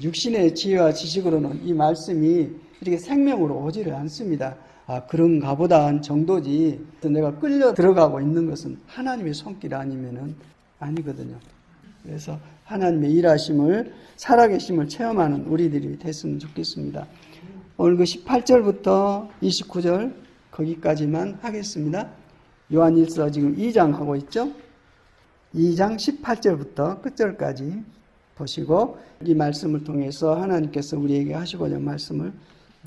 육신의 지혜와 지식으로는 이 말씀이 이렇게 생명으로 오지를 않습니다. 그런가 보다 한 정도지 내가 끌려 들어가고 있는 것은 하나님의 손길 아니면은 아니거든요. 그래서 하나님의 일하심을, 살아계심을 체험하는 우리들이 됐으면 좋겠습니다. 오늘 그 18절부터 29절 거기까지만 하겠습니다. 요한일서 지금 2장 하고 있죠. 2장 18절부터 끝절까지 보시고 이 말씀을 통해서 하나님께서 우리에게 하시고자 말씀을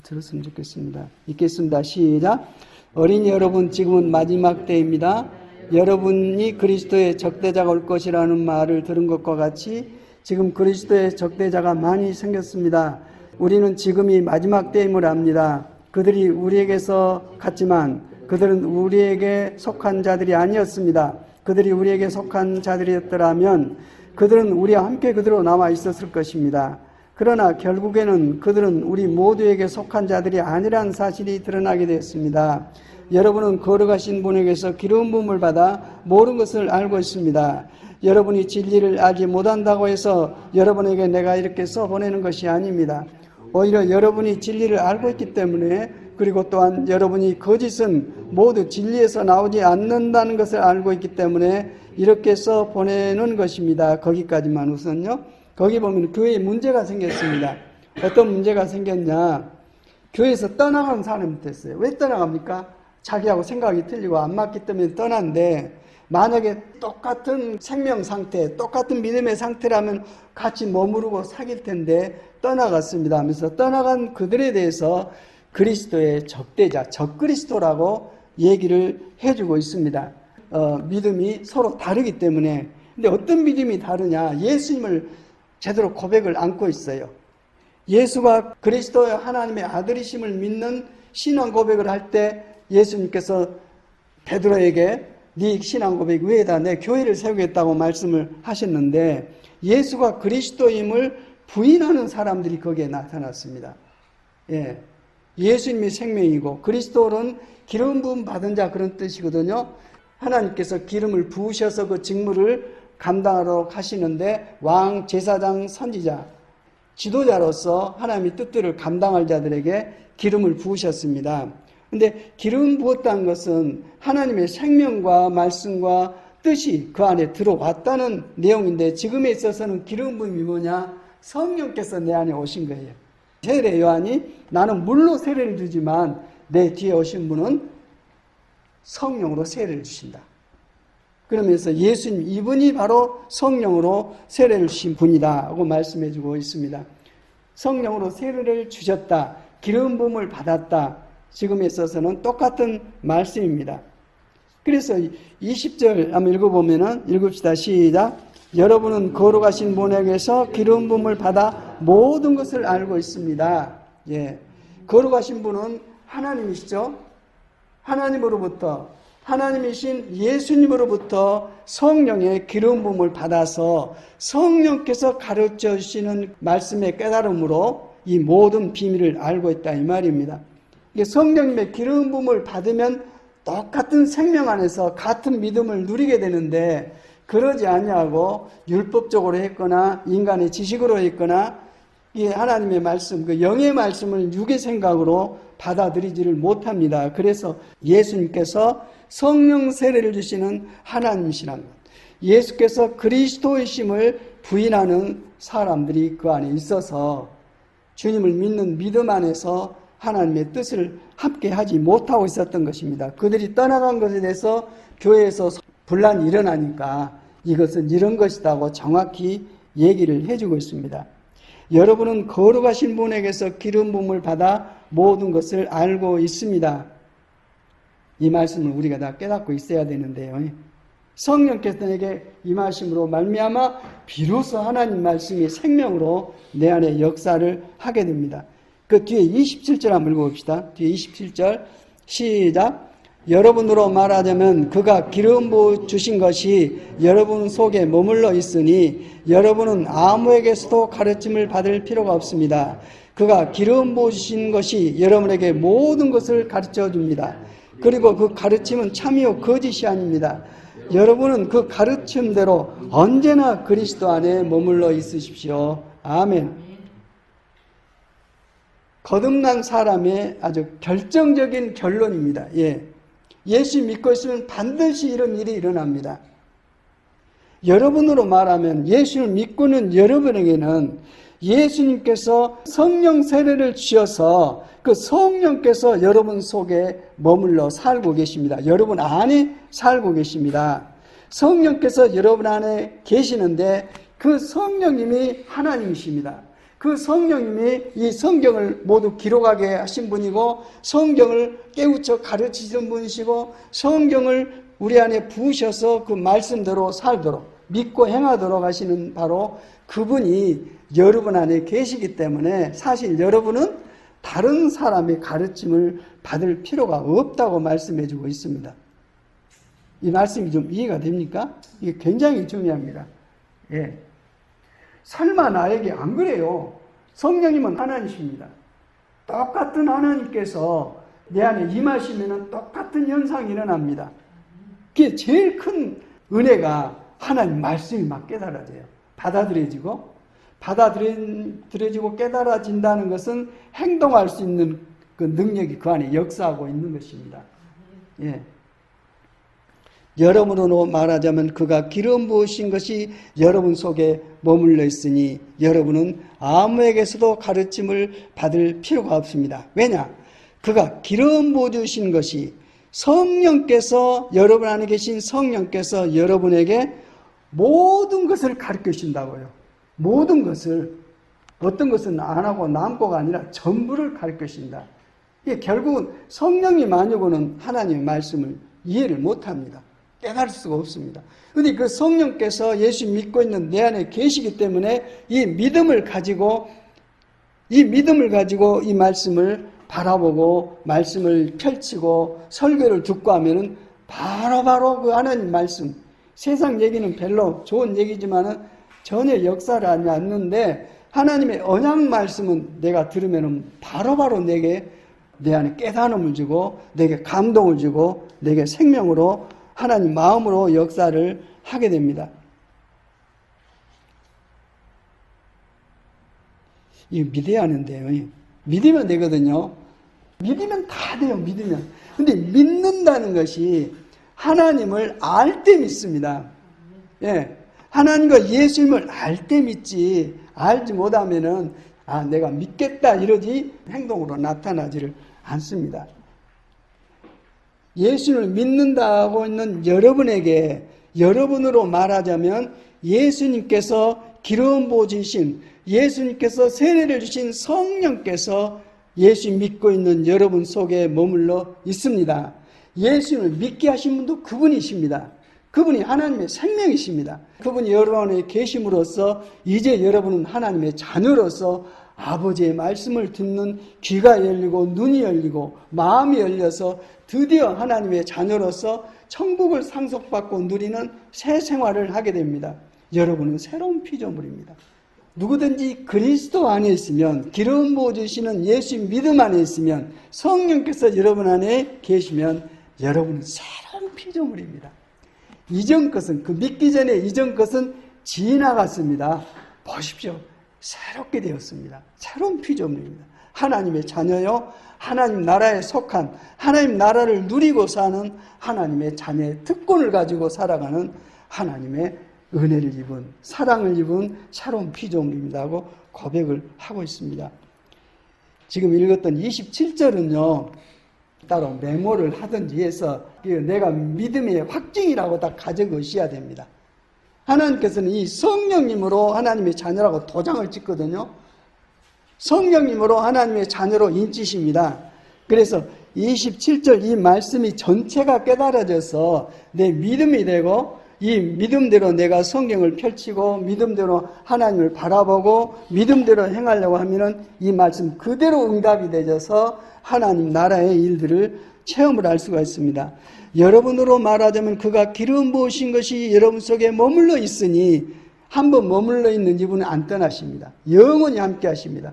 들었으면 좋겠습니다. 읽겠습니다. 시작. 어린이 여러분, 지금은 마지막 때입니다. 여러분이 그리스도의 적대자가 올 것이라는 말을 들은 것과 같이 지금 그리스도의 적대자가 많이 생겼습니다. 우리는 지금이 마지막 때임을 압니다. 그들이 우리에게서 갔지만 그들은 우리에게 속한 자들이 아니었습니다. 그들이 우리에게 속한 자들이었더라면 그들은 우리와 함께 그대로 남아 있었을 것입니다. 그러나 결국에는 그들은 우리 모두에게 속한 자들이 아니란 사실이 드러나게 되었습니다. 여러분은 거룩하신 분에게서 기름 부음을 받아 모든 것을 알고 있습니다. 여러분이 진리를 알지 못한다고 해서 여러분에게 내가 이렇게 써보내는 것이 아닙니다. 오히려 여러분이 진리를 알고 있기 때문에, 그리고 또한 여러분이 거짓은 모두 진리에서 나오지 않는다는 것을 알고 있기 때문에 이렇게 써보내는 것입니다. 거기까지만 우선요. 거기 보면 교회에 문제가 생겼습니다. 어떤 문제가 생겼냐. 교회에서 떠나간 사람이 됐어요. 왜 떠나갑니까? 자기하고 생각이 틀리고 안 맞기 때문에 떠난데, 만약에 똑같은 생명 상태, 똑같은 믿음의 상태라면 같이 머무르고 사귈 텐데 떠나갔습니다 하면서 떠나간 그들에 대해서 그리스도의 적대자, 적그리스도라고 얘기를 해주고 있습니다. 믿음이 서로 다르기 때문에. 근데 어떤 믿음이 다르냐? 예수님을 제대로 고백을 안고 있어요. 예수가 그리스도의 하나님의 아들이심을 믿는 신앙 고백을 할 때 예수님께서 베드로에게 네 신앙 고백 위에다 내 교회를 세우겠다고 말씀을 하셨는데, 예수가 그리스도임을 부인하는 사람들이 거기에 나타났습니다. 예. 예수님이 생명이고 그리스도는 기름 부음 받은 자, 그런 뜻이거든요. 하나님께서 기름을 부으셔서 그 직무를 감당하러 가시는데 왕, 제사장, 선지자, 지도자로서 하나님의 뜻들을 감당할 자들에게 기름을 부으셨습니다. 근데 기름 부었다는 것은 하나님의 생명과 말씀과 뜻이 그 안에 들어왔다는 내용인데, 지금에 있어서는 기름 부음이 뭐냐? 성령께서 내 안에 오신 거예요. 세례 요한이 나는 물로 세례를 주지만 내 뒤에 오신 분은 성령으로 세례를 주신다. 그러면서 예수님 이분이 바로 성령으로 세례를 주신 분이다 하고 말씀해 주고 있습니다. 성령으로 세례를 주셨다. 기름 부음을 받았다. 지금에 있어서는 똑같은 말씀입니다. 그래서 20절 한번 읽어보면은, 읽읍시다. 시작. 여러분은 거룩하신 분에게서 기름 부음을 받아 모든 것을 알고 있습니다. 예. 거룩하신 분은 하나님이시죠. 하나님으로부터, 하나님이신 예수님으로부터 성령의 기름 부음을 받아서 성령께서 가르쳐 주시는 말씀의 깨달음으로 이 모든 비밀을 알고 있다, 이 말입니다. 성령님의 기름 부음을 받으면 똑같은 생명 안에서 같은 믿음을 누리게 되는데, 그러지 아니하고 율법적으로 했거나 인간의 지식으로 했거나 이 하나님의 말씀, 그 영의 말씀을 육의 생각으로 받아들이지를 못합니다. 그래서 예수님께서 성령 세례를 주시는 하나님이시라는 것, 예수께서 그리스도이심을 부인하는 사람들이 그 안에 있어서 주님을 믿는 믿음 안에서 하나님의 뜻을 함께 하지 못하고 있었던 것입니다. 그들이 떠나간 것에 대해서 교회에서 분란이 일어나니까 이것은 이런 것이라고 정확히 얘기를 해주고 있습니다. 여러분은 거룩하신 분에게서 기름 부음을 받아 모든 것을 알고 있습니다. 이 말씀을 우리가 다 깨닫고 있어야 되는데요. 성령께서 내게 임하심으로 말미암아 비로소 하나님 말씀이 생명으로 내 안에 역사를 하게 됩니다. 그 뒤에 27절 한번 읽어봅시다. 뒤에 27절 시작. 여러분으로 말하자면 그가 기름 부어 주신 것이 여러분 속에 머물러 있으니 여러분은 아무에게서도 가르침을 받을 필요가 없습니다. 그가 기름 부어 주신 것이 여러분에게 모든 것을 가르쳐 줍니다. 그리고 그 가르침은 참이요 거짓이 아닙니다. 여러분은 그 가르침대로 언제나 그리스도 안에 머물러 있으십시오. 아멘. 거듭난 사람의 아주 결정적인 결론입니다. 예. 예수 믿고 있으면 반드시 이런 일이 일어납니다. 여러분으로 말하면 예수를 믿고 있는 여러분에게는 예수님께서 성령 세례를 주셔서 그 성령께서 여러분 속에 머물러 살고 계십니다. 여러분 안에 살고 계십니다. 성령께서 여러분 안에 계시는데 그 성령님이 하나님이십니다. 그 성령님이 이 성경을 모두 기록하게 하신 분이고 성경을 깨우쳐 가르치신 분이시고 성경을 우리 안에 부으셔서 그 말씀대로 살도록 믿고 행하도록 하시는 바로 그분이 여러분 안에 계시기 때문에 사실 여러분은 다른 사람의 가르침을 받을 필요가 없다고 말씀해 주고 있습니다. 이 말씀이 좀 이해가 됩니까? 이게 굉장히 중요합니다. 예. 설마 나에게 안 그래요? 성령님은 하나님이십니다. 똑같은 하나님께서 내 안에 임하시면 똑같은 현상이 일어납니다. 그게 제일 큰 은혜가 하나님 말씀이 막 깨달아져요. 받아들여지고 깨달아진다는 것은 행동할 수 있는 그 능력이 그 안에 역사하고 있는 것입니다. 예. 여러분으로 말하자면 그가 기름 부으신 것이 여러분 속에 머물러 있으니 여러분은 아무에게서도 가르침을 받을 필요가 없습니다. 왜냐? 그가 기름 부으신 것이 성령께서 여러분 안에 계신 성령께서 여러분에게 모든 것을 가르쳐 주신다고요. 모든 것을 어떤 것은 안 하고 남고가 아니라 전부를 가르쳐 주신다. 이게 결국은 성령님 아니고는 하나님의 말씀을 이해를 못합니다. 깨달을 수가 없습니다. 그런데 그 성령께서 예수 믿고 있는 내 안에 계시기 때문에 이 믿음을 가지고 이 말씀을 바라보고 말씀을 펼치고 설교를 듣고 하면은 바로 그 하나님 말씀, 세상 얘기는 별로 좋은 얘기지만은 전혀 역사를 하지 않는데 하나님의 언약 말씀은 내가 들으면은 바로 내게 내 안에 깨달음을 주고 내게 감동을 주고 내게 생명으로 하나님 마음으로 역사를 하게 됩니다. 이거 믿어야 하는데요. 믿으면 되거든요. 믿으면 다 돼요. 믿으면. 근데 믿는다는 것이 하나님을 알 때 믿습니다. 예. 하나님과 예수님을 알 때 믿지, 알지 못하면은, 내가 믿겠다 이러지 행동으로 나타나지를 않습니다. 예수를 믿는다고 있는 여러분에게, 여러분으로 말하자면 예수님께서 기름 부으신, 예수님께서 세례를 주신 성령께서 예수 믿고 있는 여러분 속에 머물러 있습니다. 예수를 믿게 하신 분도 그분이십니다. 그분이 하나님의 생명이십니다. 그분이 여러분 안에 계심으로써 이제 여러분은 하나님의 자녀로서 아버지의 말씀을 듣는 귀가 열리고 눈이 열리고 마음이 열려서 드디어 하나님의 자녀로서 천국을 상속받고 누리는 새 생활을 하게 됩니다. 여러분은 새로운 피조물입니다. 누구든지 그리스도 안에 있으면, 기름 부어주시는 예수 믿음 안에 있으면, 성령께서 여러분 안에 계시면 여러분은 새로운 피조물입니다. 이전 것은, 그 믿기 전에 이전 것은 지나갔습니다. 보십시오. 새롭게 되었습니다. 새로운 피조물입니다. 하나님의 자녀요, 하나님 나라에 속한, 하나님 나라를 누리고 사는 하나님의 자녀의 특권을 가지고 살아가는 하나님의 은혜를 입은, 사랑을 입은 새로운 피조물입니다 하고 고백을 하고 있습니다. 지금 읽었던 27절은요, 따로 메모를 하든지 해서 내가 믿음의 확증이라고 다 가져가셔야 됩니다. 하나님께서는 이 성령님으로 하나님의 자녀라고 도장을 찍거든요. 성령님으로 하나님의 자녀로 인치십니다. 그래서 27절 이 말씀이 전체가 깨달아져서 내 믿음이 되고 이 믿음대로 내가 성경을 펼치고 믿음대로 하나님을 바라보고 믿음대로 행하려고 하면은 이 말씀 그대로 응답이 되어서 하나님 나라의 일들을 체험을 할 수가 있습니다. 여러분으로 말하자면 그가 기름 부으신 것이 여러분 속에 머물러 있으니 한번 머물러 있는 이분은 안 떠나십니다. 영원히 함께 하십니다.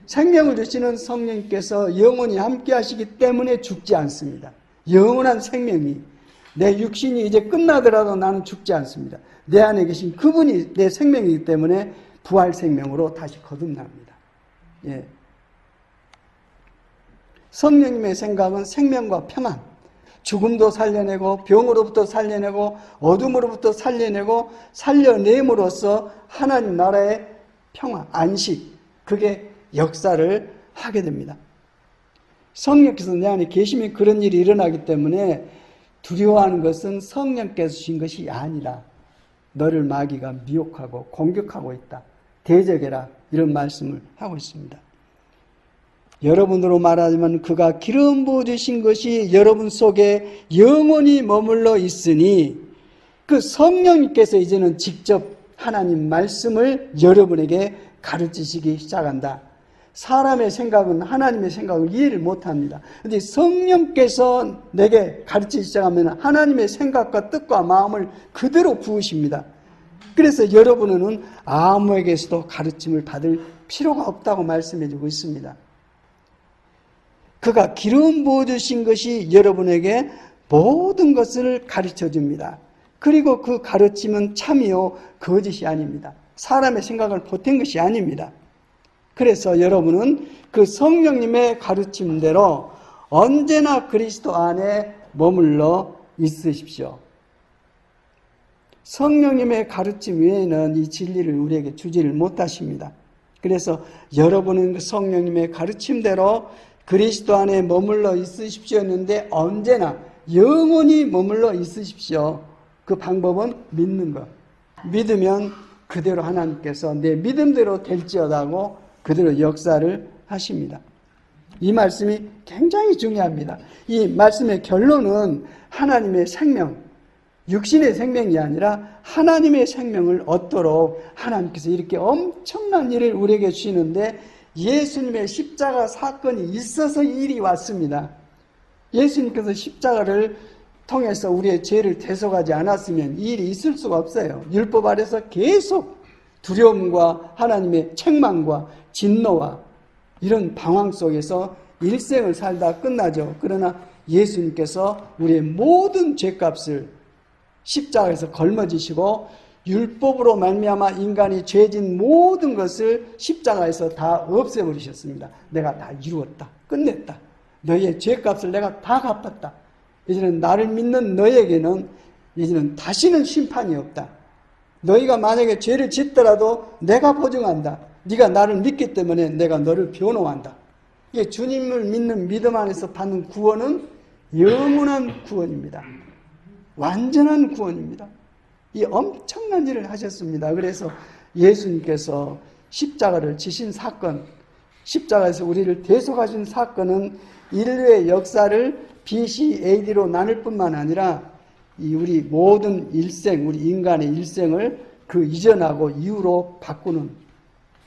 생명을 주시는 성령께서 영원히 함께 하시기 때문에 죽지 않습니다. 영원한 생명이, 내 육신이 이제 끝나더라도 나는 죽지 않습니다. 내 안에 계신 그분이 내 생명이기 때문에 부활 생명으로 다시 거듭납니다. 예. 성령님의 생각은 생명과 평안, 죽음도 살려내고 병으로부터 살려내고 어둠으로부터 살려내고 살려냄으로써 하나님 나라의 평안, 안식, 그게 역사를 하게 됩니다. 성령께서 내 안에 계시면 그런 일이 일어나기 때문에 두려워하는 것은 성령께서 주신 것이 아니라 너를 마귀가 미혹하고 공격하고 있다. 대적해라. 이런 말씀을 하고 있습니다. 여러분으로 말하자면 그가 기름 부어주신 것이 여러분 속에 영원히 머물러 있으니 그 성령님께서 이제는 직접 하나님 말씀을 여러분에게 가르치시기 시작한다. 사람의 생각은 하나님의 생각을 이해를 못합니다. 그런데 성령께서 내게 가르치기 시작하면 하나님의 생각과 뜻과 마음을 그대로 부으십니다. 그래서 여러분은 아무에게서도 가르침을 받을 필요가 없다고 말씀해주고 있습니다. 그가 기름 부어주신 것이 여러분에게 모든 것을 가르쳐줍니다. 그리고 그 가르침은 참이요 거짓이 아닙니다. 사람의 생각을 보탠 것이 아닙니다. 그래서 여러분은 그 성령님의 가르침대로 언제나 그리스도 안에 머물러 있으십시오. 성령님의 가르침 외에는 이 진리를 우리에게 주지를 못하십니다. 그래서 여러분은 그 성령님의 가르침대로 그리스도 안에 머물러 있으십시오 했는데 언제나 영원히 머물러 있으십시오. 그 방법은 믿는 것. 믿으면 그대로 하나님께서 내 믿음대로 될지어다고 그대로 역사를 하십니다. 이 말씀이 굉장히 중요합니다. 이 말씀의 결론은 하나님의 생명, 육신의 생명이 아니라 하나님의 생명을 얻도록 하나님께서 이렇게 엄청난 일을 우리에게 주시는데 예수님의 십자가 사건이 있어서 이 일이 왔습니다. 예수님께서 십자가를 통해서 우리의 죄를 대속하지 않았으면 이 일이 있을 수가 없어요. 율법 아래서 계속 두려움과 하나님의 책망과 진노와 이런 방황 속에서 일생을 살다 끝나죠. 그러나 예수님께서 우리의 모든 죄값을 십자가에서 걸머지시고 율법으로 말미암아 인간이 죄진 모든 것을 십자가에서 다 없애버리셨습니다. 내가 다 이루었다. 끝냈다. 너희의 죄값을 내가 다 갚았다. 이제는 나를 믿는 너에게는 이제는 다시는 심판이 없다. 너희가 만약에 죄를 짓더라도 내가 보증한다. 네가 나를 믿기 때문에 내가 너를 변호한다. 이게 주님을 믿는 믿음 안에서 받는 구원은 영원한 구원입니다. 완전한 구원입니다. 이 엄청난 일을 하셨습니다. 그래서 예수님께서 십자가를 지신 사건, 십자가에서 우리를 대속하신 사건은 인류의 역사를 BC, AD로 나눌 뿐만 아니라 이 우리 모든 일생, 우리 인간의 일생을 그 이전하고 이후로 바꾸는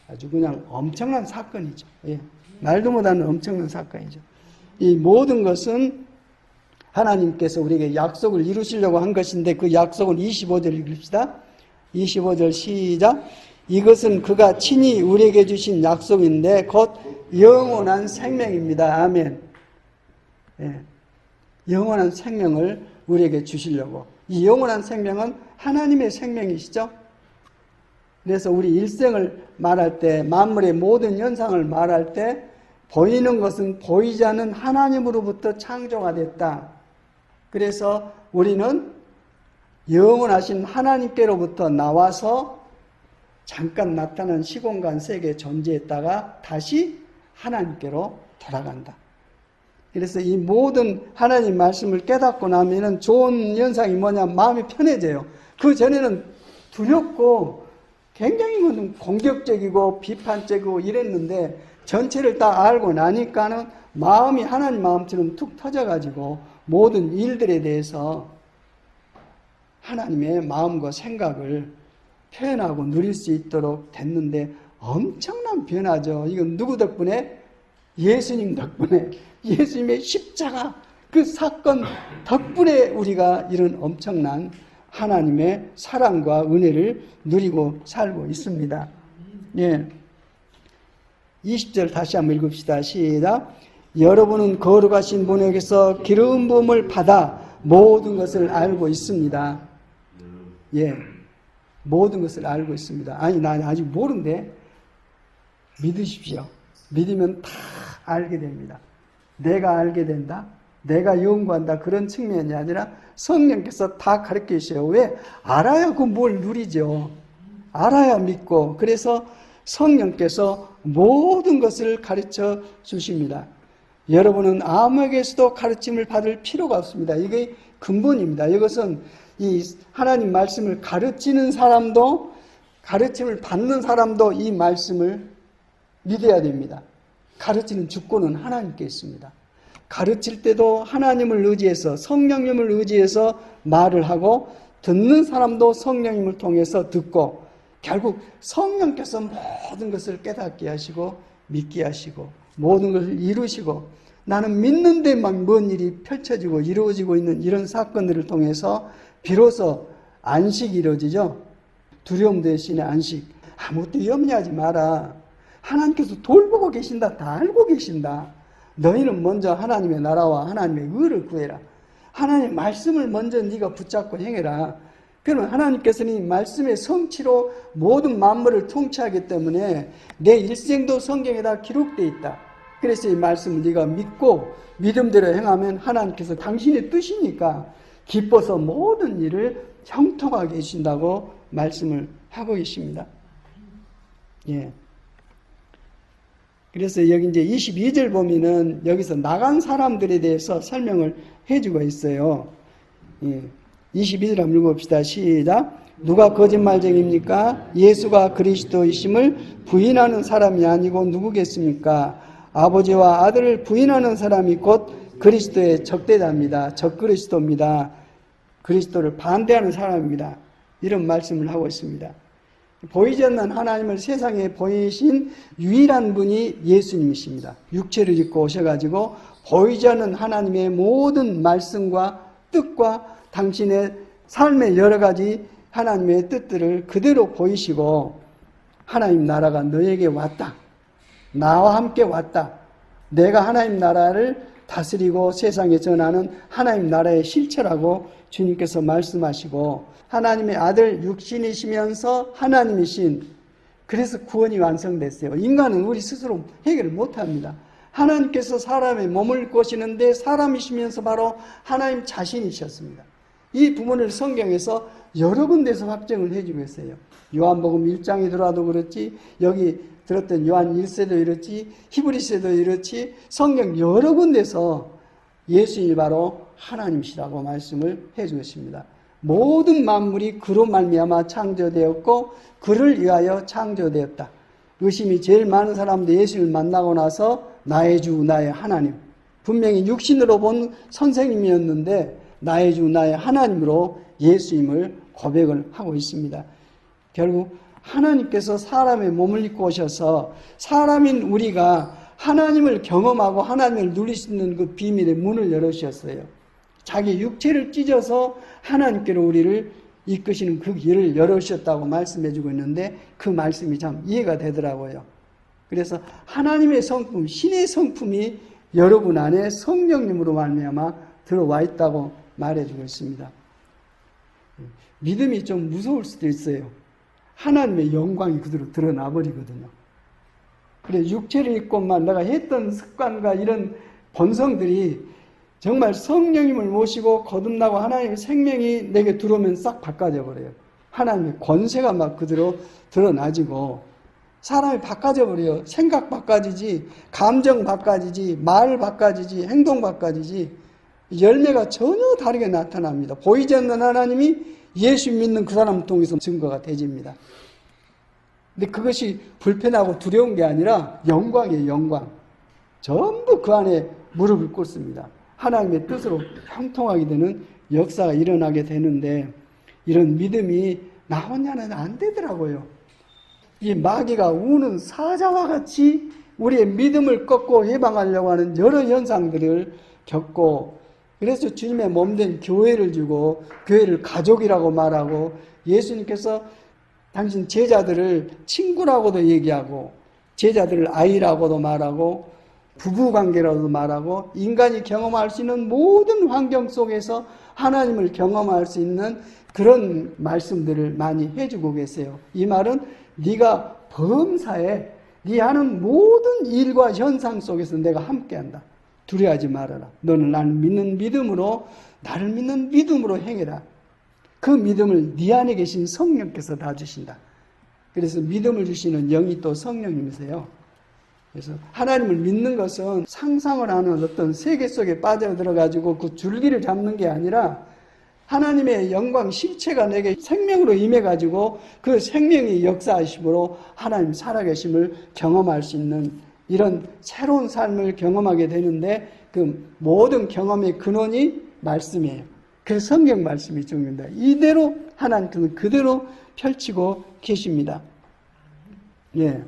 아주 그냥 엄청난 사건이죠. 예. 말도 못하는 엄청난 사건이죠. 이 모든 것은 하나님께서 우리에게 약속을 이루시려고 한 것인데 그 약속은 25절 읽읍시다. 25절 시작. 이것은 그가 친히 우리에게 주신 약속인데 곧 영원한 생명입니다. 아멘. 예. 영원한 생명을 우리에게 주시려고. 이 영원한 생명은 하나님의 생명이시죠. 그래서 우리 일생을 말할 때 만물의 모든 현상을 말할 때 보이는 것은 보이지 않는 하나님으로부터 창조가 됐다. 그래서 우리는 영원하신 하나님께로부터 나와서 잠깐 나타난 시공간 세계에 존재했다가 다시 하나님께로 돌아간다. 그래서 이 모든 하나님 말씀을 깨닫고 나면은 좋은 현상이 뭐냐, 마음이 편해져요. 그 전에는 두렵고 굉장히 공격적이고 비판적이고 이랬는데 전체를 다 알고 나니까는 마음이 하나님 마음처럼 툭 터져가지고 모든 일들에 대해서 하나님의 마음과 생각을 표현하고 누릴 수 있도록 됐는데 엄청난 변화죠. 이건 누구 덕분에? 예수님 덕분에, 예수님의 십자가 그 사건 덕분에 우리가 이런 엄청난 하나님의 사랑과 은혜를 누리고 살고 있습니다. 예. 20절 다시 한번 읽읍시다. 시작. 여러분은 거룩하신 분에게서 기름 부음을 받아 모든 것을 알고 있습니다. 예. 모든 것을 알고 있습니다. 아니, 나 아직 모르는데 믿으십시오. 믿으면 다 알게 됩니다. 내가 알게 된다, 내가 연구한다, 그런 측면이 아니라 성령께서 다 가르쳐 주셔요. 왜? 알아야 그 뭘 누리죠. 알아야 믿고. 그래서 성령께서 모든 것을 가르쳐 주십니다. 여러분은 아무에게서도 가르침을 받을 필요가 없습니다. 이게 근본입니다. 이것은 이 하나님 말씀을 가르치는 사람도, 가르침을 받는 사람도 이 말씀을 믿어야 됩니다. 가르치는 주권은 하나님께 있습니다. 가르칠 때도 하나님을 의지해서, 성령님을 의지해서 말을 하고, 듣는 사람도 성령님을 통해서 듣고, 결국 성령께서 모든 것을 깨닫게 하시고 믿게 하시고 모든 것을 이루시고, 나는 믿는 데만 먼 일이 펼쳐지고 이루어지고 있는 이런 사건들을 통해서 비로소 안식이 이루어지죠. 두려움 대신에 안식. 아무것도 염려하지 마라. 하나님께서 돌보고 계신다. 다 알고 계신다. 너희는 먼저 하나님의 나라와 하나님의 의를 구해라. 하나님의 말씀을 먼저 네가 붙잡고 행해라. 그러면 하나님께서는 이 말씀의 성취로 모든 만물을 통치하기 때문에 내 일생도 성경에다 기록되어 있다. 그래서 이 말씀을 네가 믿고 믿음대로 행하면 하나님께서 당신의 뜻이니까 기뻐서 모든 일을 형통하게 해주신다고 말씀을 하고 계십니다. 예. 그래서 여기 이제 22절 보면은 여기서 나간 사람들에 대해서 설명을 해주고 있어요. 예. 22절 한번 읽어봅시다. 시작. 누가 거짓말쟁입니까? 예수가 그리스도이심을 부인하는 사람이 아니고 누구겠습니까? 아버지와 아들을 부인하는 사람이 곧 그리스도의 적대자입니다. 적그리스도입니다. 그리스도를 반대하는 사람입니다. 이런 말씀을 하고 있습니다. 보이지 않는 하나님을 세상에 보이신 유일한 분이 예수님이십니다. 육체를 입고 오셔가지고 보이지 않는 하나님의 모든 말씀과 뜻과 당신의 삶의 여러 가지 하나님의 뜻들을 그대로 보이시고, 하나님 나라가 너에게 왔다. 나와 함께 왔다. 내가 하나님 나라를 다스리고 세상에 전하는 하나님 나라의 실체라고 주님께서 말씀하시고, 하나님의 아들 육신이시면서 하나님이신, 그래서 구원이 완성됐어요. 인간은 우리 스스로 해결을 못합니다. 하나님께서 사람의 몸을 꼬시는데 사람이시면서 바로 하나님 자신이셨습니다. 이 부분을 성경에서 여러 군데서 확정을 해주고 있어요. 요한복음 1장에 들어와도 그렇지, 여기 들었던 요한 1세도 이렇지, 히브리서도 이렇지, 성경 여러 군데서 예수님이 바로 하나님이시라고 말씀을 해주고 있습니다. 모든 만물이 그로 말미암아 창조되었고 그를 위하여 창조되었다. 의심이 제일 많은 사람도 예수님을 만나고 나서 나의 주 나의 하나님, 분명히 육신으로 본 선생님이었는데 나의 주 나의 하나님으로 예수님을 고백을 하고 있습니다. 결국 하나님께서 사람의 몸을 입고 오셔서 사람인 우리가 하나님을 경험하고 하나님을 누릴 수 있는 그 비밀의 문을 열어주셨어요. 자기 육체를 찢어서 하나님께로 우리를 이끄시는 그 길을 열어주셨다고 말씀해주고 있는데, 그 말씀이 참 이해가 되더라고요. 그래서 하나님의 성품, 신의 성품이 여러분 안에 성령님으로 말미암아 들어와 있다고 말해주고 있습니다. 믿음이 좀 무서울 수도 있어요. 하나님의 영광이 그대로 드러나 버리거든요. 그래, 육체를 입고만 내가 했던 습관과 이런 본성들이 정말 성령님을 모시고 거듭나고 하나님의 생명이 내게 들어오면 싹 바꿔져 버려요. 하나님의 권세가 막 그대로 드러나지고 사람이 바꿔져 버려요. 생각 바꿔지지, 감정 바꿔지지, 말 바꿔지지, 행동 바꿔지지, 열매가 전혀 다르게 나타납니다. 보이지 않는 하나님이 예수 믿는 그 사람을 통해서 증거가 되집니다. 근데 그것이 불편하고 두려운 게 아니라 영광이에요, 영광. 전부 그 안에 무릎을 꿇습니다. 하나님의 뜻으로 형통하게 되는 역사가 일어나게 되는데, 이런 믿음이 나 혼자는 안 되더라고요. 이 마귀가 우는 사자와 같이 우리의 믿음을 꺾고 해방하려고 하는 여러 현상들을 겪고, 그래서 주님의 몸된 교회를 주고 교회를 가족이라고 말하고, 예수님께서 당신 제자들을 친구라고도 얘기하고 제자들을 아이라고도 말하고 부부관계라고도 말하고, 인간이 경험할 수 있는 모든 환경 속에서 하나님을 경험할 수 있는 그런 말씀들을 많이 해주고 계세요. 이 말은 네가 범사에 네 하는 모든 일과 현상 속에서 내가 함께한다. 두려워하지 말아라. 너는 나를 믿는 믿음으로 나를 믿는 믿음으로 행해라. 그 믿음을 네 안에 계신 성령께서 다 주신다. 그래서 믿음을 주시는 영이 또 성령님이세요. 그래서 하나님을 믿는 것은 상상을 하는 어떤 세계 속에 빠져들어가지고 그 줄기를 잡는 게 아니라 하나님의 영광 실체가 내게 생명으로 임해가지고 그 생명이 역사하심으로 하나님 살아계심을 경험할 수 있는 이런 새로운 삶을 경험하게 되는데 그 모든 경험의 근원이 말씀이에요. 그 성경 말씀이 중요합니다. 이대로 하나님께서는 그대로 펼치고 계십니다. 예.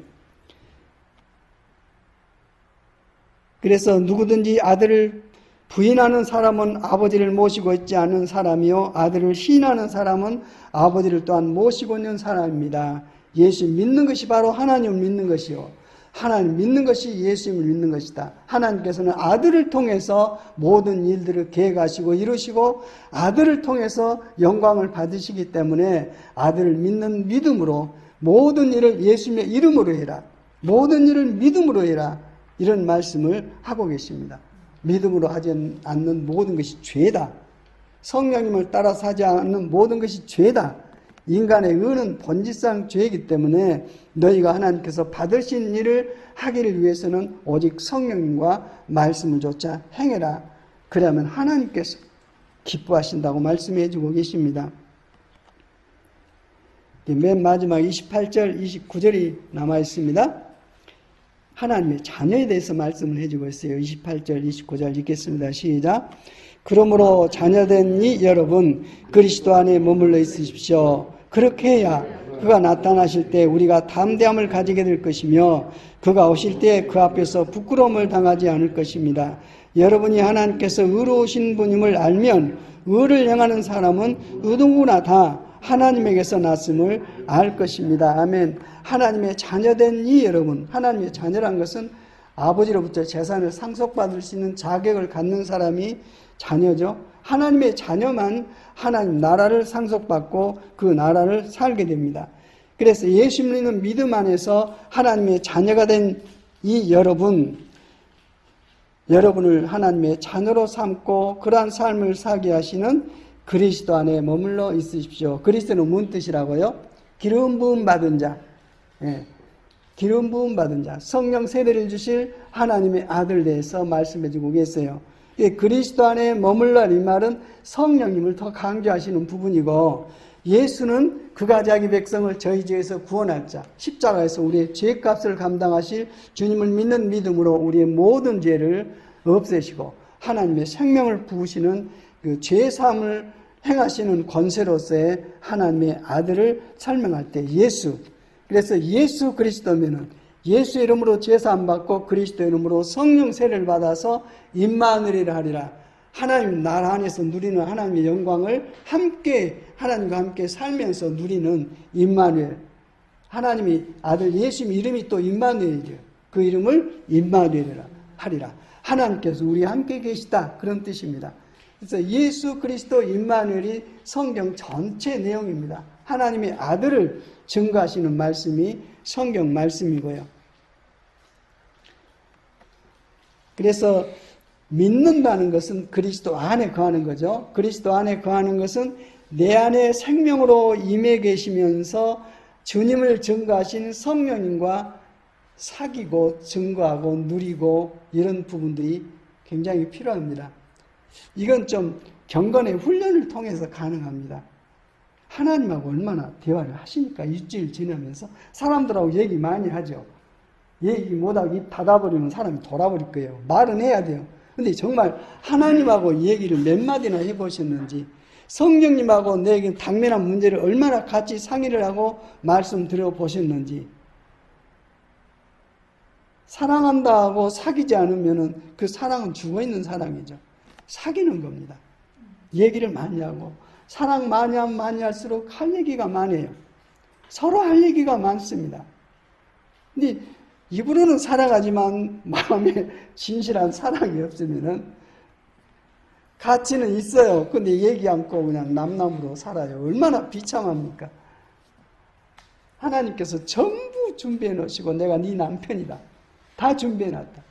그래서 누구든지 아들을 부인하는 사람은 아버지를 모시고 있지 않은 사람이요 아들을 시인하는 사람은 아버지를 또한 모시고 있는 사람입니다. 예수 믿는 것이 바로 하나님을 믿는 것이요 하나님 믿는 것이 예수님을 믿는 것이다. 하나님께서는 아들을 통해서 모든 일들을 계획하시고 이루시고 아들을 통해서 영광을 받으시기 때문에 아들을 믿는 믿음으로 모든 일을 예수님의 이름으로 해라. 모든 일을 믿음으로 해라. 이런 말씀을 하고 계십니다. 믿음으로 하지 않는 모든 것이 죄다. 성령님을 따라서 하지 않는 모든 것이 죄다. 인간의 의는 본질상 죄이기 때문에 너희가 하나님께서 받으신 일을 하기를 위해서는 오직 성령님과 말씀을 조차 행해라. 그러면 하나님께서 기뻐하신다고 말씀해 주고 계십니다. 맨 마지막 28절, 29절이 남아 있습니다. 하나님의 자녀에 대해서 말씀을 해주고 있어요. 28절, 29절 읽겠습니다. 시작. 그러므로 자녀된 이 여러분 그리스도 안에 머물러 있으십시오. 그렇게 해야 그가 나타나실 때 우리가 담대함을 가지게 될 것이며 그가 오실 때 그 앞에서 부끄러움을 당하지 않을 것입니다. 여러분이 하나님께서 의로우신 분임을 알면 의를 행하는 사람은 누구나 다 하나님에게서 났음을 알 것입니다. 아멘. 하나님의 자녀된 이 여러분, 하나님의 자녀란 것은 아버지로부터 재산을 상속받을 수 있는 자격을 갖는 사람이 자녀죠. 하나님의 자녀만 하나님 나라를 상속받고 그 나라를 살게 됩니다. 그래서 예수 믿는 믿음 안에서 하나님의 자녀가 된 이 여러분을 하나님의 자녀로 삼고 그러한 삶을 살게 하시는 그리스도 안에 머물러 있으십시오. 그리스도는 무슨 뜻이라고요? 기름 부음 받은 자. 예. 기름 부음 받은 자. 성령 세례를 주실 하나님의 아들 대해서 말씀해 주고 계세요. 예, 그리스도 안에 머물러 이 말은 성령님을 더 강조하시는 부분이고 예수는 그가 자기 백성을 저희 죄에서 구원할 자. 십자가에서 우리의 죄값을 감당하실 주님을 믿는 믿음으로 우리의 모든 죄를 없애시고 하나님의 생명을 부으시는 그 죄사함을 행하시는 권세로서의 하나님의 아들을 설명할 때 예수. 그래서 예수 그리스도면은 예수 이름으로 죄사함 받고 그리스도 이름으로 성령 세례를 받아서 임마누엘이라 하리라. 하나님 나라 안에서 누리는 하나님의 영광을 함께 하나님과 함께 살면서 누리는 임마누엘. 하나님이 아들 예수님 이름이 또 임마누엘이에요. 그 이름을 임마누엘이라 하리라. 하나님께서 우리와 함께 계시다. 그런 뜻입니다. 그래서 예수 그리스도 임마누엘이 성경 전체 내용입니다. 하나님의 아들을 증거하시는 말씀이 성경 말씀이고요. 그래서 믿는다는 것은 그리스도 안에 거하는 거죠. 그리스도 안에 거하는 것은 내 안에 생명으로 임해 계시면서 주님을 증거하신 성령님과 사귀고 증거하고 누리고 이런 부분들이 굉장히 필요합니다. 이건 좀 경건의 훈련을 통해서 가능합니다. 하나님하고 얼마나 대화를 하시니까 일주일 지나면서 사람들하고 얘기 많이 하죠. 얘기 못하고 입 닫아버리면 사람이 돌아버릴 거예요. 말은 해야 돼요. 근데 정말 하나님하고 얘기를 몇 마디나 해보셨는지 성령님하고 내게 당면한 문제를 얼마나 같이 상의를 하고 말씀 드려보셨는지 사랑한다 하고 사귀지 않으면 그 사랑은 죽어있는 사랑이죠. 사귀는 겁니다. 얘기를 많이 하고 사랑 많이 하면 많이 할수록 할 얘기가 많아요. 서로 할 얘기가 많습니다. 근데 입으로는 사랑하지만 마음에 진실한 사랑이 없으면은 가치는 있어요. 근데 얘기 않고 그냥 남남으로 살아요. 얼마나 비참합니까? 하나님께서 전부 준비해 놓으시고 내가 네 남편이다. 다 준비해 놨다.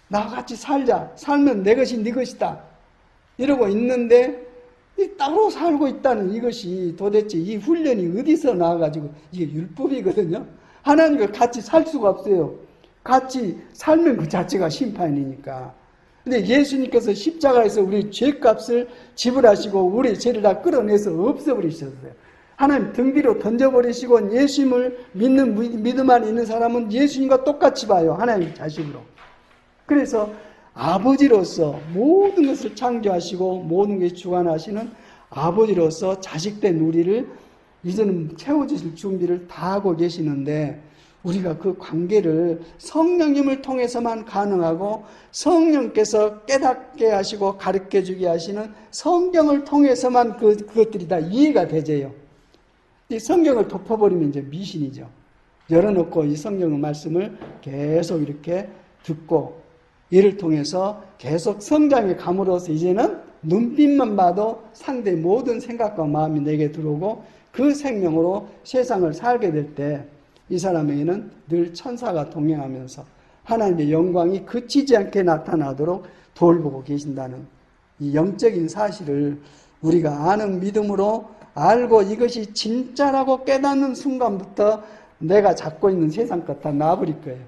나와 같이 살자. 살면 내 것이 네 것이다. 이러고 있는데 따로 살고 있다는 이것이 도대체 이 훈련이 어디서 나와가지고 이게 율법이거든요. 하나님과 같이 살 수가 없어요. 같이 살면 그 자체가 심판이니까. 근데 예수님께서 십자가에서 우리 죄값을 지불하시고 우리 죄를 다 끌어내서 없애버리셨어요. 하나님 등 뒤로 던져버리시고 예수님을 믿는 믿음 안에 있는 사람은 예수님과 똑같이 봐요. 하나님 자식으로. 그래서 아버지로서 모든 것을 창조하시고 모든 것을 주관하시는 아버지로서 자식된 우리를 이제는 채워주실 준비를 다 하고 계시는데 우리가 그 관계를 성령님을 통해서만 가능하고 성령께서 깨닫게 하시고 가르쳐주게 하시는 성경을 통해서만 그것들이 다 이해가 되져요. 이 성경을 덮어버리면 이제 미신이죠. 열어놓고 이 성경의 말씀을 계속 이렇게 듣고 이를 통해서 계속 성장해 감으로써 이제는 눈빛만 봐도 상대의 모든 생각과 마음이 내게 들어오고 그 생명으로 세상을 살게 될 때 이 사람에게는 늘 천사가 동행하면서 하나님의 영광이 그치지 않게 나타나도록 돌보고 계신다는 이 영적인 사실을 우리가 아는 믿음으로 알고 이것이 진짜라고 깨닫는 순간부터 내가 잡고 있는 세상 것 다 놔버릴 거예요.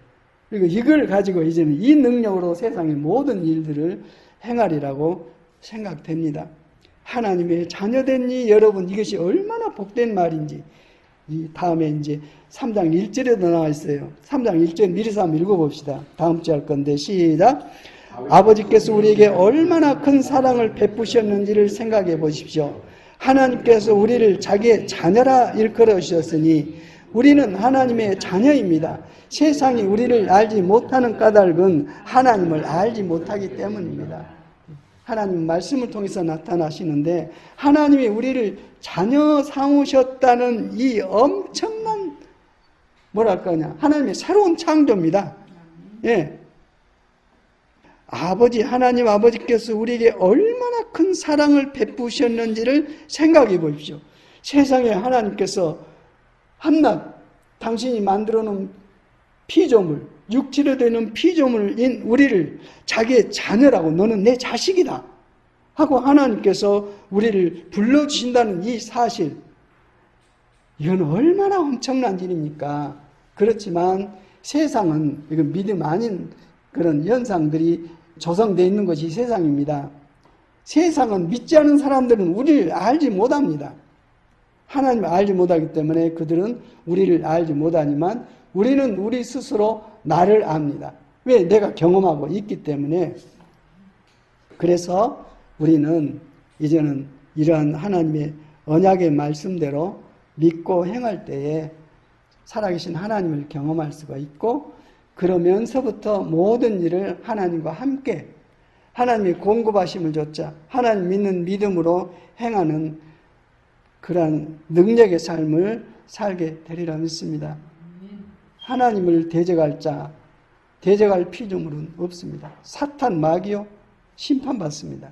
그리고 이걸 가지고 이제는 이 능력으로 세상의 모든 일들을 행하리라고 생각됩니다. 하나님의 자녀된 이 여러분, 이것이 얼마나 복된 말인지 이 다음에 이제 3장 1절에도 나와 있어요. 3장 1절 미리서 한번 읽어봅시다. 다음 주 할 건데 시작. 아버지께서 우리에게 얼마나 큰 사랑을 베푸셨는지를 생각해 보십시오. 하나님께서 우리를 자기의 자녀라 일컬어 주셨으니 우리는 하나님의 자녀입니다. 세상이 우리를 알지 못하는 까닭은 하나님을 알지 못하기 때문입니다. 하나님 말씀을 통해서 나타나시는데 하나님이 우리를 자녀 삼으셨다는 이 엄청난 뭐랄까냐 하나님의 새로운 창조입니다. 예. 하나님 아버지께서 우리에게 얼마나 큰 사랑을 베푸셨는지를 생각해 보십시오. 세상에 하나님께서 한낱 당신이 만들어 놓은 피조물, 육체로 되는 피조물인 우리를 자기의 자녀라고 너는 내 자식이다 하고 하나님께서 우리를 불러주신다는 이 사실, 이건 얼마나 엄청난 일입니까? 그렇지만 세상은 이건 믿음 아닌 그런 현상들이 조성되어 있는 것이 세상입니다. 세상은 믿지 않은 사람들은 우리를 알지 못합니다. 하나님을 알지 못하기 때문에 그들은 우리를 알지 못하지만 우리는 우리 스스로 나를 압니다. 왜? 내가 경험하고 있기 때문에. 그래서 우리는 이제는 이러한 하나님의 언약의 말씀대로 믿고 행할 때에 살아계신 하나님을 경험할 수가 있고 그러면서부터 모든 일을 하나님과 함께 하나님의 공급하심을 좇자 하나님 믿는 믿음으로 행하는 그러한 능력의 삶을 살게 되리라 믿습니다. 하나님을 대적할 자, 대적할 피조물은 없습니다. 사탄 마귀요 심판받습니다.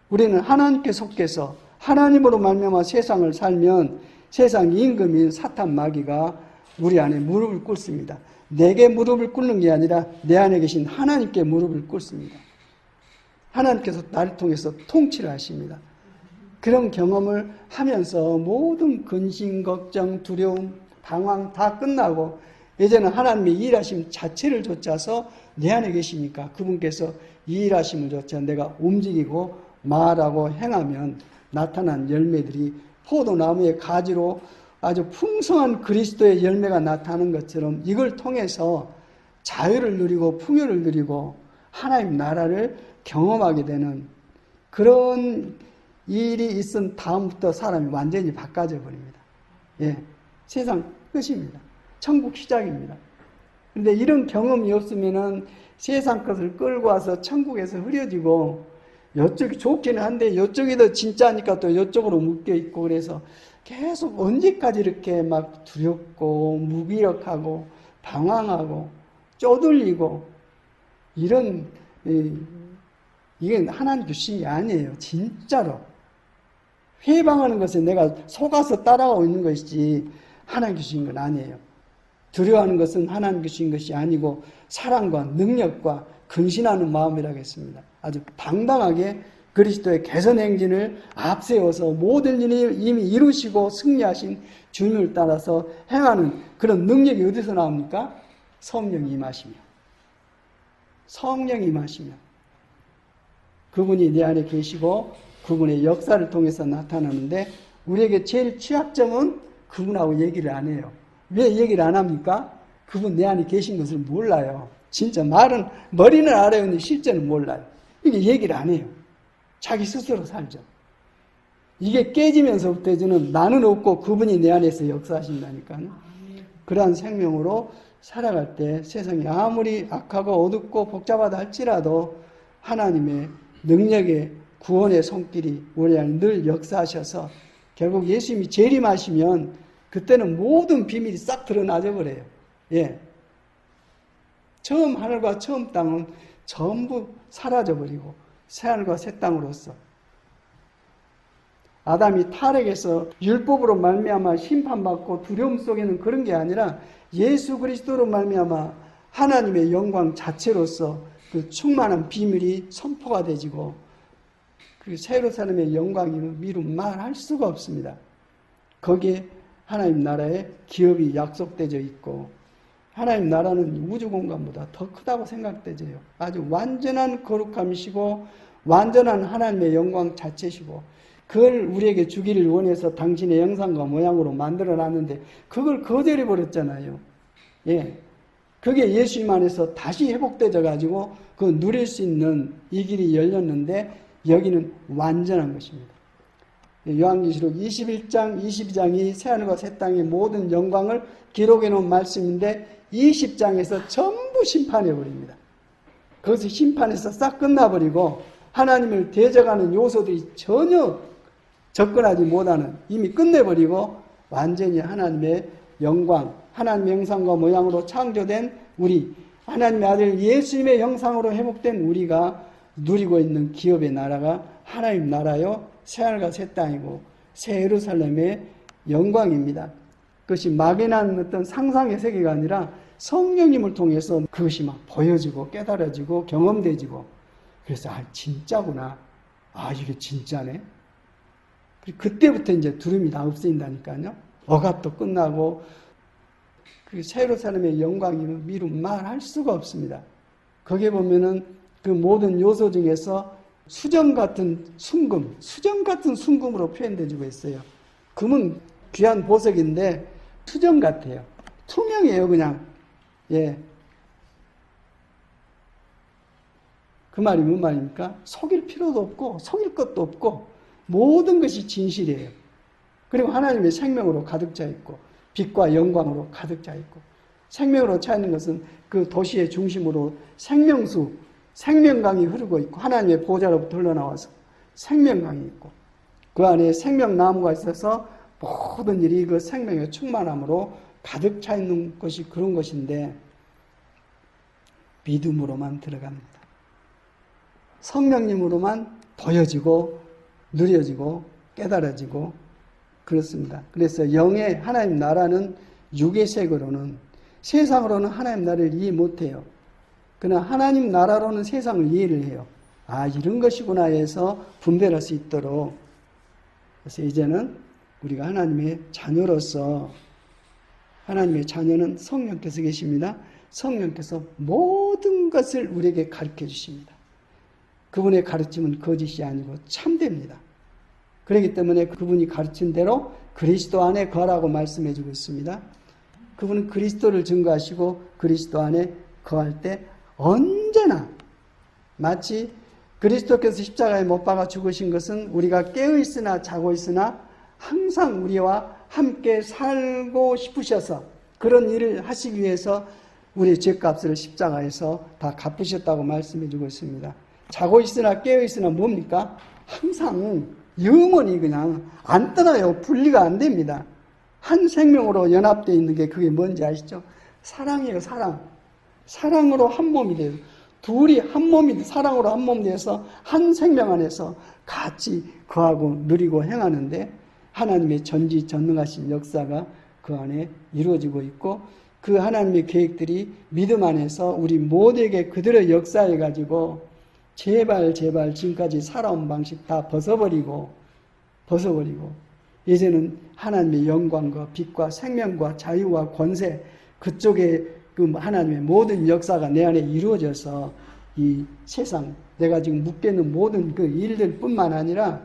우리는 하나님께 속해서 하나님으로 말미암아 세상을 살면 세상 임금인 사탄 마귀가 우리 안에 무릎을 꿇습니다. 내게 무릎을 꿇는 게 아니라 내 안에 계신 하나님께 무릎을 꿇습니다. 하나님께서 나를 통해서 통치를 하십니다. 그런 경험을 하면서 모든 근심, 걱정, 두려움, 방황 다 끝나고 이제는 하나님의 일하심 자체를 좇아서 내 안에 계시니까 그분께서 이 일하심을 좇아 내가 움직이고 말하고 행하면 나타난 열매들이 포도나무의 가지로 아주 풍성한 그리스도의 열매가 나타나는 것처럼 이걸 통해서 자유를 누리고 풍요를 누리고 하나님 나라를 경험하게 되는 그런 일이 있은 다음부터 사람이 완전히 바꿔져 버립니다. 예, 세상 끝입니다. 천국 시작입니다. 그런데 이런 경험이 없으면은 세상 것을 끌고 와서 천국에서 흐려지고 이쪽이 좋기는 한데 이쪽이 더 진짜니까 또 이쪽으로 묶여 있고 그래서 계속 언제까지 이렇게 막 두렵고 무기력하고 방황하고 쪼들리고 이런 이게 하나님 주신 게 아니에요. 진짜로. 회방하는 것은 내가 속아서 따라가고 있는 것이지 하나님 주신 건 아니에요. 두려워하는 것은 하나님 주신 것이 아니고 사랑과 능력과 근신하는 마음이라겠습니다. 아주 당당하게 그리스도의 개선 행진을 앞세워서 모든 일이 이미 이루시고 승리하신 주님을 따라서 행하는 그런 능력이 어디서 나옵니까? 성령이 임하시며. 성령이 임하시며. 그분이 내 안에 계시고 그분의 역사를 통해서 나타나는데 우리에게 제일 취약점은 그분하고 얘기를 안 해요. 왜 얘기를 안 합니까? 그분 내 안에 계신 것을 몰라요. 진짜 말은 머리는 알아요. 근데 실제는 몰라요. 이게 얘기를 안 해요. 자기 스스로 살죠. 이게 깨지면서부터는 나는 없고 그분이 내 안에서 역사하신다니까요. 그러한 생명으로 살아갈 때 세상이 아무리 악하고 어둡고 복잡하다 할지라도 하나님의 능력의 구원의 손길이 우리 안에 늘 역사하셔서 결국 예수님이 재림하시면 그때는 모든 비밀이 싹 드러나져 버려요. 예. 처음 하늘과 처음 땅은 전부 사라져 버리고 새하늘과 새 땅으로서 아담이 타락해서 율법으로 말미암아 심판받고 두려움 속에는 그런 게 아니라 예수 그리스도로 말미암아 하나님의 영광 자체로서 그 충만한 비밀이 선포가 되지고 그 새로사람의 영광이면 미루 말할 수가 없습니다. 거기에 하나님 나라의 기업이 약속되어 있고 하나님 나라는 우주 공간보다 더 크다고 생각되져요. 아주 완전한 거룩함이시고 완전한 하나님의 영광 자체시고 그걸 우리에게 주기를 원해서 당신의 형상과 모양으로 만들어놨는데 그걸 거절해 버렸잖아요. 예, 그게 예수님 안에서 다시 회복되어 가지고 그 누릴 수 있는 이 길이 열렸는데 여기는 완전한 것입니다. 요한계시록 21장, 22장이 새하늘과 새 땅의 모든 영광을 기록해 놓은 말씀인데 20장에서 전부 심판해 버립니다. 거기서 심판에서 싹 끝나버리고 하나님을 대적하는 요소들이 전혀 접근하지 못하는 이미 끝내버리고 완전히 하나님의 영광, 하나님의 형상과 모양으로 창조된 우리 하나님의 아들 예수님의 형상으로 회복된 우리가 누리고 있는 기업의 나라가 하나님 나라요 새하늘과 새 땅이고 새 예루살렘의 영광입니다. 그것이 막연한 어떤 상상의 세계가 아니라 성령님을 통해서 그것이 막 보여지고 깨달아지고 경험되지고 그래서 진짜구나. 이게 진짜네. 그때부터 이제 두려움이 다 없어진다니까요. 억압도 끝나고 그 새 예루살렘의 영광이면 미루 말할 수가 없습니다. 거기에 보면은 그 모든 요소 중에서 수정 같은 순금으로 표현되어지고 있어요. 금은 귀한 보석인데 수정 같아요. 투명해요, 그냥. 예. 그 말이 뭔 말입니까? 속일 필요도 없고, 속일 것도 없고, 모든 것이 진실이에요. 그리고 하나님의 생명으로 가득 차 있고, 빛과 영광으로 가득 차 있고, 생명으로 차 있는 것은 그 도시의 중심으로 생명수, 생명강이 흐르고 있고, 하나님의 보좌로부터 흘러나와서 생명강이 있고, 그 안에 생명나무가 있어서 모든 일이 그 생명의 충만함으로 가득 차 있는 것이 그런 것인데, 믿음으로만 들어갑니다. 성령님으로만 보여지고, 누려지고, 깨달아지고, 그렇습니다. 그래서 영의 하나님 나라는 육의 색으로는, 세상으로는 하나님 나라를 이해 못해요. 그러나 하나님 나라로는 세상을 이해를 해요. 이런 것이구나 해서 분별할 수 있도록. 그래서 이제는 우리가 하나님의 자녀로서, 하나님의 자녀는 성령께서 계십니다. 성령께서 모든 것을 우리에게 가르쳐 주십니다. 그분의 가르침은 거짓이 아니고 참됩니다. 그렇기 때문에 그분이 가르친 대로 그리스도 안에 거하라고 말씀해 주고 있습니다. 그분은 그리스도를 증거하시고 그리스도 안에 거할 때 언제나 마치 그리스도께서 십자가에 못 박아 죽으신 것은 우리가 깨어있으나 자고 있으나 항상 우리와 함께 살고 싶으셔서 그런 일을 하시기 위해서 우리의 죄값을 십자가에서 다 갚으셨다고 말씀해 주고 있습니다. 자고 있으나 깨어있으나 뭡니까? 항상 영원히 그냥 안 떠나요. 분리가 안 됩니다. 한 생명으로 연합되어 있는 게 그게 뭔지 아시죠? 사랑이에요, 사랑. 사랑으로 한 몸이 돼요. 둘이 한 몸이 사랑으로 한 몸 돼서 한 생명 안에서 같이 거하고 누리고 행하는데 하나님의 전지전능하신 역사가 그 안에 이루어지고 있고 그 하나님의 계획들이 믿음 안에서 우리 모두에게 그대로 역사해 가지고 제발 지금까지 살아온 방식 다 벗어버리고 이제는 하나님의 영광과 빛과 생명과 자유와 권세 그쪽에 그 하나님의 모든 역사가 내 안에 이루어져서 이 세상 내가 지금 묶여있는 모든 그 일들 뿐만 아니라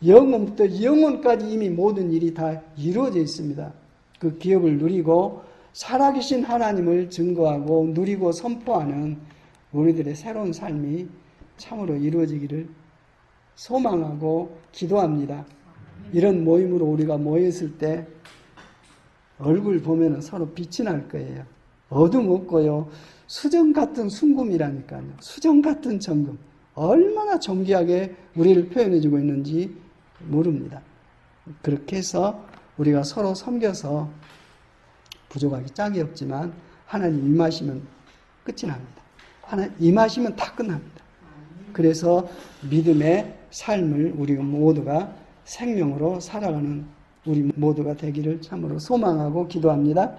영혼부터 영혼까지 이미 모든 일이 다 이루어져 있습니다. 그 기업을 누리고 살아계신 하나님을 증거하고 누리고 선포하는 우리들의 새로운 삶이 참으로 이루어지기를 소망하고 기도합니다. 이런 모임으로 우리가 모였을 때 얼굴 보면 서로 빛이 날 거예요. 어둠 없고요. 수정 같은 순금이라니까요. 수정 같은 정금. 얼마나 정교하게 우리를 표현해주고 있는지 모릅니다. 그렇게 해서 우리가 서로 섬겨서 부족하기 짝이 없지만 하나님 임하시면 끝이 납니다. 하나님 임하시면 다 끝납니다. 그래서 믿음의 삶을 우리 모두가 생명으로 살아가는 우리 모두가 되기를 참으로 소망하고 기도합니다.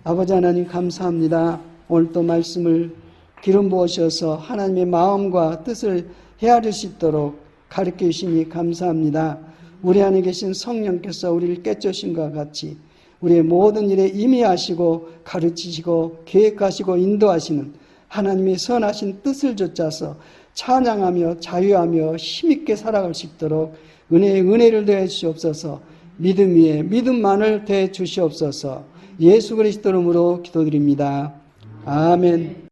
아버지 하나님 감사합니다. 오늘 또 말씀을 기름 부으셔서 하나님의 마음과 뜻을 헤아릴 수 있도록 가르쳐 주시니 감사합니다. 우리 안에 계신 성령께서 우리를 깨주신 것과 같이 우리의 모든 일에 임의하시고 가르치시고 계획하시고 인도하시는 하나님의 선하신 뜻을 좇아서 찬양하며 자유하며 힘있게 살아갈 수 있도록 은혜에 은혜를 더해 주시옵소서. 믿음 위에 믿음만을 더해 주시옵소서. 예수 그리스도 이름으로 기도드립니다. 아멘.